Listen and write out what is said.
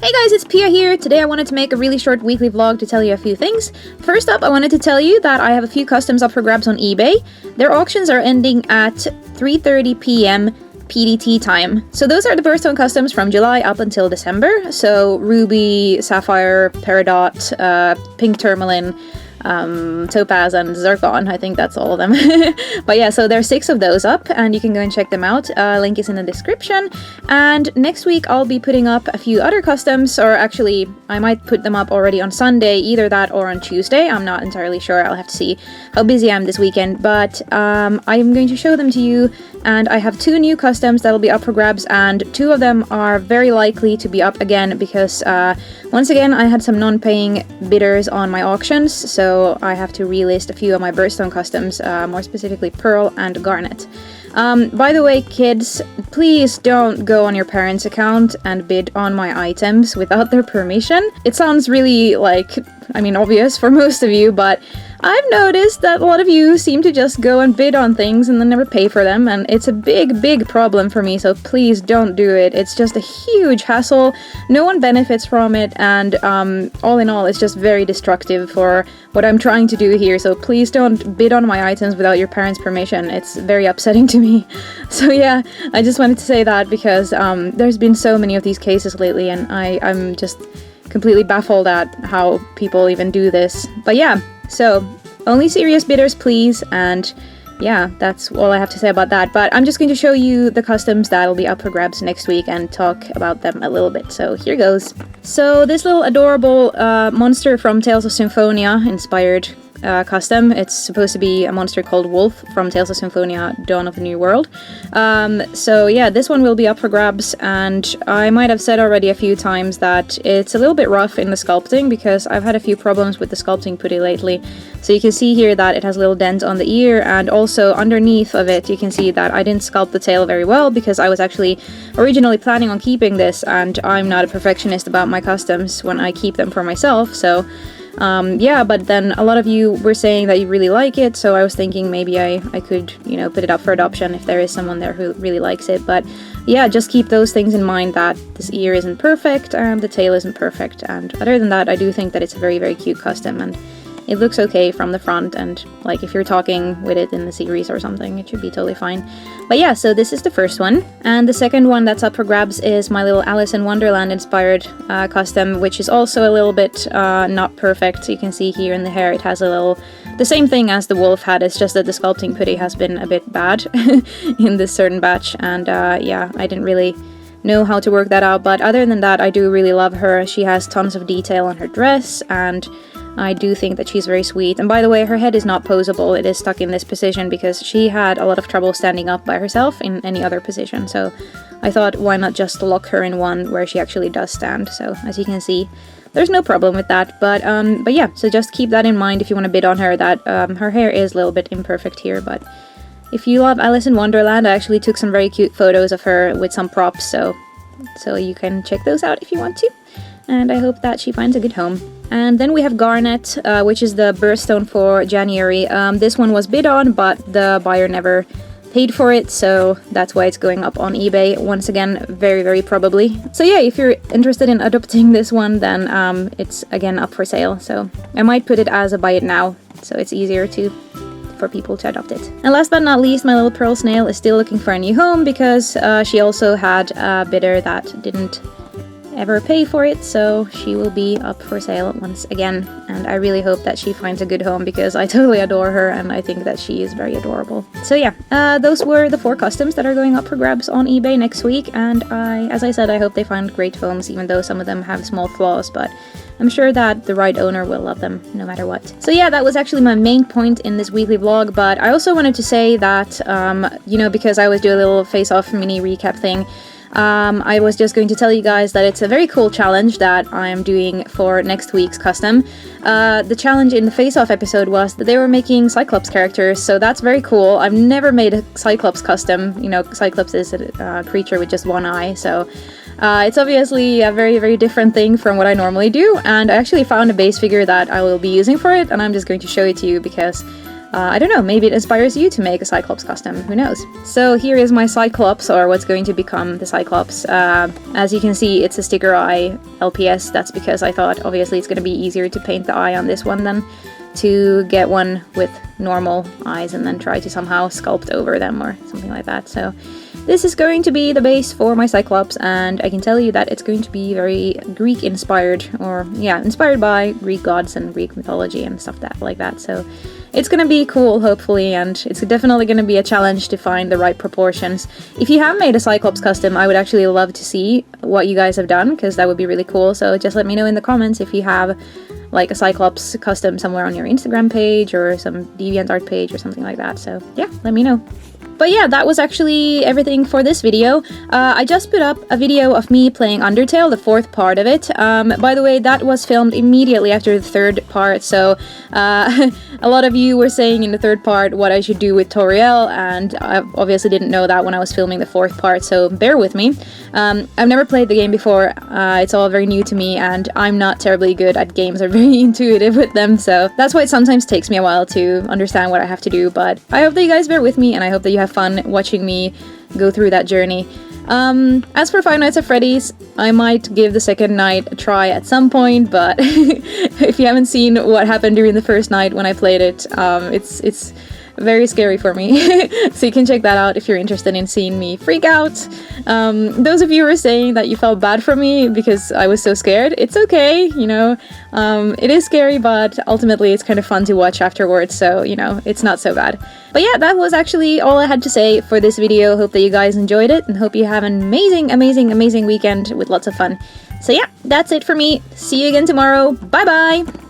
Hey guys, it's Pia here. Today I wanted to make a really short weekly vlog to tell you a few things. First up, I wanted to tell you that I have a few customs up for grabs on eBay. Their auctions are ending at 3:30 p.m. PDT time. So those are the birthstone customs from July up until December. So Ruby, Sapphire, Peridot, Pink Tourmaline, Topaz and Zircon. I think that's all of them. But yeah, so there's 6 of those up and you can go and check them out. Link is in the description. And next week I'll be putting up a few other customs, or actually I might put them up already on Sunday, either that or on Tuesday. I'm not entirely sure. I'll have to see how busy I am this weekend, but I'm going to show them to you. And I have 2 new customs that'll be up for grabs, and 2 of them are very likely to be up again because once again I had some non-paying bidders on my auctions, so I have to relist a few of my birthstone customs, more specifically Pearl and Garnet. By the way, kids, please don't go on your parents' account and bid on my items without their permission. It sounds really obvious for most of you, but I've noticed that a lot of you seem to just go and bid on things and then never pay for them, and it's a big problem for me, so please don't do it. It's just a huge hassle, no one benefits from it, and all in all, it's just very destructive for what I'm trying to do here, so please don't bid on my items without your parents' permission. It's very upsetting to me. So yeah, I just wanted to say that because there's been so many of these cases lately, and I'm just completely baffled at how people even do this. But yeah, so only serious bidders please, and yeah, that's all I have to say about that. But I'm just going to show you the customs that'll be up for grabs next week and talk about them a little bit. So here goes. So this little adorable monster from Tales of Symphonia inspired custom. It's supposed to be a monster called Wolf from Tales of Symphonia Dawn of the New World. So yeah, this one will be up for grabs, and I might have said already a few times that it's a little bit rough in the sculpting because I've had a few problems with the sculpting putty lately. So you can see here that it has a little dent on the ear, and also underneath of it you can see that I didn't sculpt the tail very well because I was actually originally planning on keeping this, and I'm not a perfectionist about my customs when I keep them for myself, so yeah, but then a lot of you were saying that you really like it, so I was thinking maybe I could, put it up for adoption if there is someone there who really likes it. But yeah, just keep those things in mind, that this ear isn't perfect and the tail isn't perfect, and other than that I do think that it's a very cute custom, and it looks okay from the front, and like if you're talking with it in the series or something, it should be totally fine. But yeah, so this is the first one, and the second one that's up for grabs is my little Alice in Wonderland inspired custom, which is also a little bit not perfect. You can see here in the hair it has the same thing as the wolf had, it's just that the sculpting putty has been a bit bad in this certain batch, and yeah, I didn't really know how to work that out, but other than that I do really love her. She has tons of detail on her dress, and I do think that she's very sweet. And by the way, her head is not posable, it is stuck in this position because she had a lot of trouble standing up by herself in any other position, so I thought why not just lock her in one where she actually does stand. So as you can see, there's no problem with that, but yeah, so just keep that in mind if you want to bid on her, that her hair is a little bit imperfect here, but if you love Alice in Wonderland, I actually took some very cute photos of her with some props, so you can check those out if you want to, and I hope that she finds a good home. And then we have Garnet, which is the birthstone for January. This one was bid on, but the buyer never paid for it, so that's why it's going up on eBay once again, very probably. So yeah, if you're interested in adopting this one, then it's again up for sale, so I might put it as a buy it now, so it's easier for people to adopt it. And last but not least, my little Pearl Snail is still looking for a new home because she also had a bidder that didn't ever pay for it, so she will be up for sale once again, and I really hope that she finds a good home because I totally adore her and I think that she is very adorable. So yeah, those were the 4 customs that are going up for grabs on eBay next week, and as I said, I hope they find great homes, even though some of them have small flaws, but I'm sure that the right owner will love them no matter what. So yeah, that was actually my main point in this weekly vlog, but I also wanted to say that, because I was doing a little face-off mini recap thing, I was just going to tell you guys that it's a very cool challenge that I am doing for next week's custom. The challenge in the face-off episode was that they were making Cyclops characters, so that's very cool. I've never made a Cyclops custom. Cyclops is a creature with just one eye, so it's obviously a very different thing from what I normally do, and I actually found a base figure that I will be using for it, and I'm just going to show it to you because I don't know, maybe it inspires you to make a Cyclops custom, who knows. So here is my Cyclops, or what's going to become the Cyclops. As you can see, it's a sticker eye LPS. That's because I thought obviously it's going to be easier to paint the eye on this one than to get one with normal eyes and then try to somehow sculpt over them or something like that. So this is going to be the base for my Cyclops, and I can tell you that it's going to be very Greek inspired, or yeah, inspired by Greek gods and Greek mythology and stuff like that. So it's gonna be cool, hopefully, and it's definitely gonna be a challenge to find the right proportions. If you have made a Cyclops custom, I would actually love to see what you guys have done, because that would be really cool. So just let me know in the comments if you have like a Cyclops custom somewhere on your Instagram page or some DeviantArt page or something like that. So yeah, let me know. But yeah, that was actually everything for this video. I just put up a video of me playing Undertale, the 4th part of it. By the way, that was filmed immediately after the 3rd part, so a lot of you were saying in the 3rd part what I should do with Toriel, and I obviously didn't know that when I was filming the 4th part, so bear with me. I've never played the game before, it's all very new to me, and I'm not terribly good at games or very intuitive with them, so that's why it sometimes takes me a while to understand what I have to do, but I hope that you guys bear with me, and I hope that you have fun watching me go through that journey. As for Five Nights at Freddy's, I might give the second night a try at some point, but if you haven't seen what happened during the first night when I played it, it's very scary for me. So you can check that out if you're interested in seeing me freak out. Those of you who are saying that you felt bad for me because I was so scared, it's okay, you know. It is scary, but ultimately it's kind of fun to watch afterwards, so, you know, it's not so bad. But yeah, that was actually all I had to say for this video. Hope that you guys enjoyed it, and hope you have an amazing weekend with lots of fun. So yeah, that's it for me. See you again tomorrow. Bye bye!